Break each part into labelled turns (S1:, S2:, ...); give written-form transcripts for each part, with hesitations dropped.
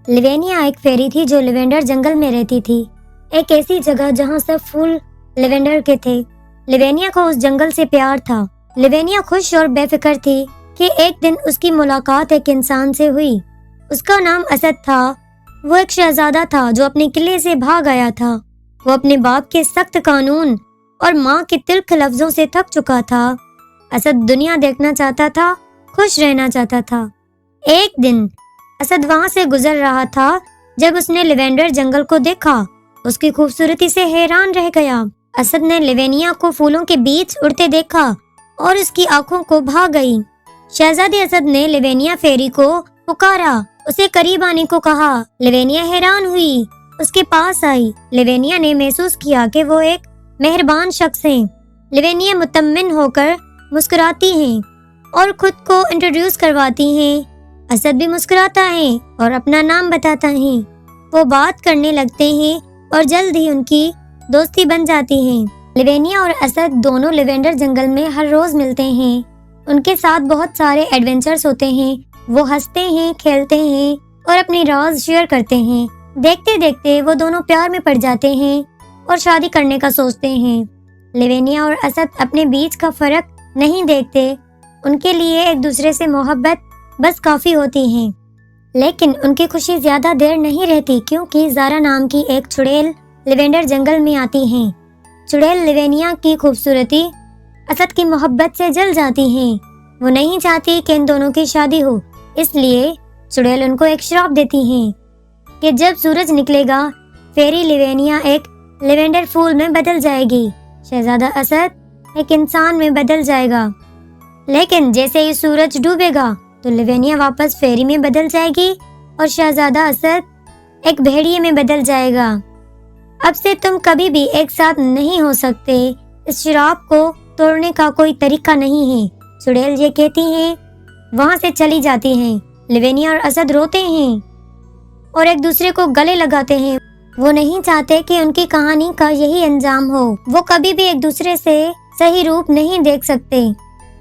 S1: لیوینیا ایک فیری تھی جو لیوینڈر جنگل میں رہتی تھی، ایک ایسی جگہ جہاں سب پھول لیوینڈر کے تھے۔ لیوینیا کو اس جنگل سے پیار تھا۔ لیوینیا خوش اور بے فکر تھی کہ ایک دن اس کی ملاقات ایک انسان سے ہوئی۔ اس کا نام اسد تھا۔ وہ ایک شہزادہ تھا جو اپنے قلعے سے بھاگ آیا تھا۔ وہ اپنے باپ کے سخت قانون اور ماں کے تلخ لفظوں سے تھک چکا تھا۔ اسد دنیا دیکھنا چاہتا تھا، خوش رہنا چاہتا تھا۔ ایک دن اسد وہاں سے گزر رہا تھا جب اس نے لیوینڈر جنگل کو دیکھا۔ اس کی خوبصورتی سے حیران رہ گیا۔ اسد نے لیوینیا کو پھولوں کے بیچ اڑتے دیکھا اور اس کی آنکھوں کو بھا گئی۔ شہزادی اسد نے لیوینیا فیری کو پکارا، اسے قریب آنے کو کہا۔ لیوینیا حیران ہوئی، اس کے پاس آئی۔ لیوینیا نے محسوس کیا کہ وہ ایک مہربان شخص ہیں۔ لیوینیا مطمئن ہو کر مسکراتی ہیں اور خود کو انٹروڈیوس کرواتی ہیں۔ اسد بھی مسکراتا ہے اور اپنا نام بتاتا ہے۔ وہ بات کرنے لگتے ہیں اور جلد ہی ان کی دوستی بن جاتی ہے۔ لیوینیا اور اسد دونوں لیوینڈر جنگل میں ہر روز ملتے ہیں۔ ان کے ساتھ بہت سارے ایڈونچرز ہوتے ہیں۔ وہ ہنستے ہیں، کھیلتے ہیں اور اپنی راز شیئر کرتے ہیں۔ دیکھتے دیکھتے وہ دونوں پیار میں پڑ جاتے ہیں اور شادی کرنے کا سوچتے ہیں۔ لیوینیا اور اسد اپنے بیچ کا فرق نہیں دیکھتے۔ ان کے لیے ایک دوسرے سے محبت بس کافی ہوتی ہے۔ لیکن ان کی خوشی زیادہ دیر نہیں رہتی کیونکہ زارا نام کی ایک چڑیل لیوینڈر جنگل میں آتی ہیں۔ چڑیل لیوینیا کی خوبصورتی اسد کی محبت سے جل جاتی ہیں۔ وہ نہیں چاہتی کہ ان دونوں کی شادی ہو، اس لیے چڑیل ان کو ایک شراپ دیتی ہیں کہ جب سورج نکلے گا فیری لیوینیا ایک لیوینڈر پھول میں بدل جائے گی، شہزادہ اسد ایک انسان میں بدل جائے گا۔ لیکن جیسے ہی سورج ڈوبے گا تو لیوینیا واپس فیری میں بدل جائے گی اور شہزادہ اسد ایک بھیڑیے میں بدل جائے گا۔ اب سے تم کبھی بھی ایک ساتھ نہیں ہو سکتے۔ اس شراپ کو توڑنے کا کوئی طریقہ نہیں ہے۔ چڑیل یہ کہتی ہیں، وہاں سے چلی جاتی ہیں۔ لیوینیا اور اسد روتے ہیں اور ایک دوسرے کو گلے لگاتے ہیں۔ وہ نہیں چاہتے کہ ان کی کہانی کا یہی انجام ہو۔ وہ کبھی بھی ایک دوسرے سے صحیح روپ نہیں دیکھ سکتے۔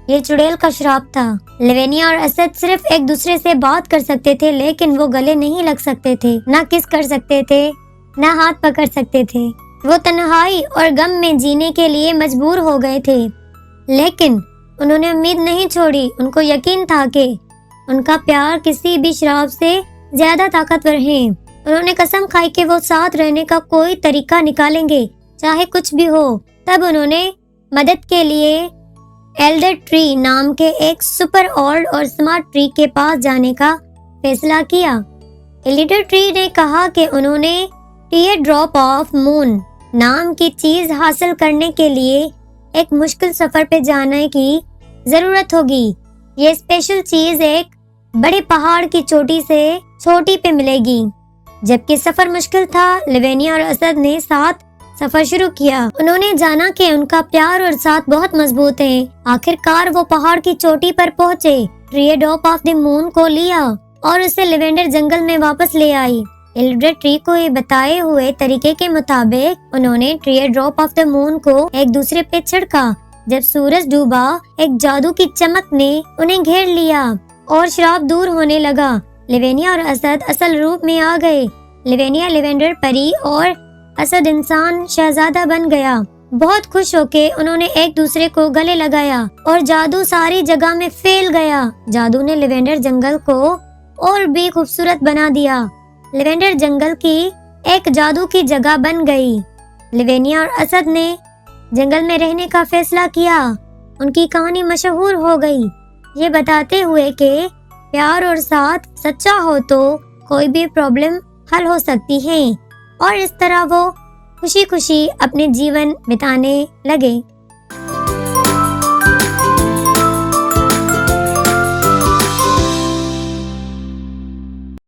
S1: یہ چڑیل کا شراپ تھا۔ لیوینیا اور اسد صرف ایک دوسرے سے بات کر سکتے تھے لیکن وہ گلے نہیں لگ سکتے تھے، نہ کس کر سکتے تھے، نہ ہاتھ پکڑ سکتے تھے۔ وہ تنہائی اور غم میں جینے کے لیے مجبور ہو گئے تھے، لیکن انہوں نے امید نہیں چھوڑی۔ ان کو یقین تھا کہ ان کا پیار کسی بھی شراب سے زیادہ طاقتور ہے۔ انہوں نے قسم کھائی کہ وہ ساتھ رہنے کا کوئی طریقہ نکالیں گے، چاہے کچھ بھی ہو۔ تب انہوں نے مدد کے لیے ایلڈر ٹری نام کے ایک سپر اولڈ اور سمارٹ ٹری کے پاس جانے کا فیصلہ کیا۔ ایلڈر ٹری نے کہا کہ انہوں نے ٹیئر ڈراپ آف مون نام کی چیز حاصل کرنے کے لیے ایک مشکل سفر پہ جانے کی ضرورت ہوگی۔ یہ اسپیشل چیز ایک بڑے پہاڑ کی چوٹی سے چھوٹی پہ ملے گی۔ جبکہ سفر مشکل تھا، لیوینیا اور اسد نے ساتھ سفر شروع کیا۔ انہوں نے جانا کہ ان کا پیار اور ساتھ بہت مضبوط ہے۔ آخر کار وہ پہاڑ کی چوٹی پر پہنچے، ٹری ڈراپ آف دی مون کو لیا اور اسے لیوینڈر جنگل میں واپس لے آئی۔ ایلڈر ٹری کو یہ بتائے ہوئے طریقے کے مطابق انہوں نے ٹری ڈراپ آف دی مون کو ایک دوسرے پہ چھڑکا۔ جب سورج ڈوبا، ایک جادو کی چمک نے انہیں گھیر لیا اور شراب دور ہونے لگا۔ لیوینیا اور اسد اصل روپ میں آ گئے۔ لیوینیا لیوینڈر پری اور اسد انسان شہزادہ بن گیا۔ بہت خوش ہو کے انہوں نے ایک دوسرے کو گلے لگایا اور جادو ساری جگہ میں پھیل گیا۔ جادو نے لیوینڈر جنگل کو اور بھی خوبصورت بنا دیا۔ لیوینڈر جنگل کی ایک جادو کی جگہ بن گئی۔ لیوینیا اور اسد نے جنگل میں رہنے کا فیصلہ کیا۔ ان کی کہانی مشہور ہو گئی، یہ بتاتے ہوئے کہ پیار اور ساتھ سچا ہو تو کوئی بھی پرابلم حل ہو سکتی ہے، اور اس طرح وہ خوشی خوشی اپنے جیون بتانے لگے۔